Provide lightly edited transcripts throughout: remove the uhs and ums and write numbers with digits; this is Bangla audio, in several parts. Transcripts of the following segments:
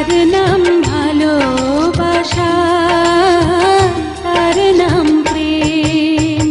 তার নাম ভালোবাসা, তার নাম প্রেম।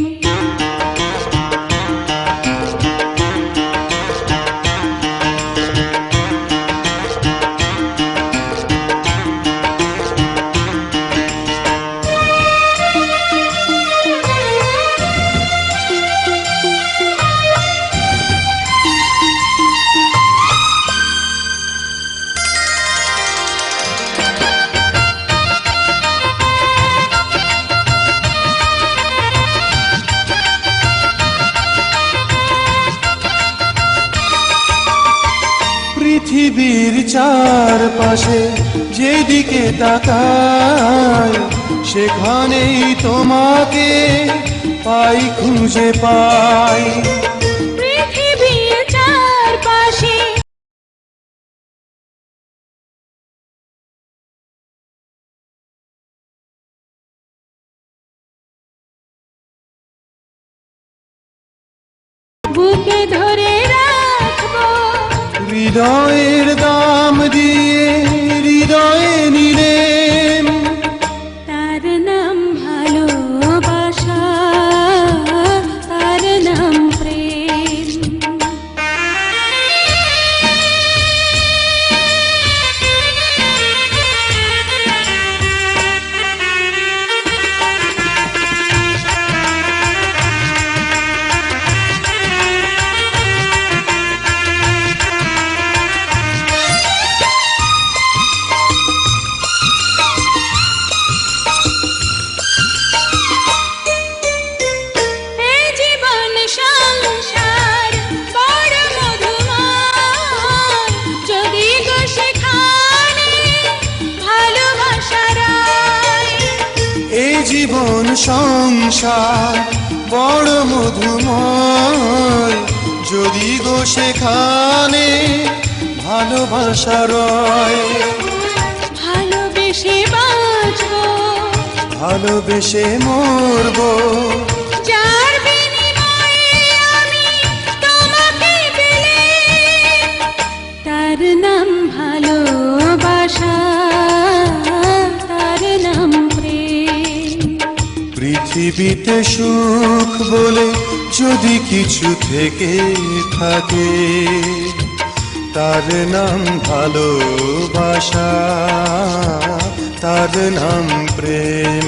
পৃথিবীর চারপাশে যেদিকে তাকাই, সেখানেই তোমাকে পাই, খুঁজে পাই। পৃথিবীর চারপাশে বুকে ধরে রাখবো, হৃদয়ের দাম দিয়ে হৃদয়ে নিলেম। তার নাম ভালোবাসা, তার নাম প্রেম। জীবন সংসার বড় মধুময়, যদি গো সেখানে ভালোবাসা রয়। ভালোবেসে বাঁচবো, ভালোবেসে মরবো, যার বিনিময়ে আমি তোমাকে পেলে। তার নাম ভালোবাসা, তার নাম প্রেম। পৃথিবীতে সুখ বলে যদি কিছু থেকে থাকে, তার নাম ভালোবাসা, তার নাম প্রেম।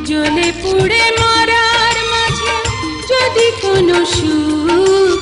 জ্বলে পুড়ে মরার মাঝে যদি কোনো সুখ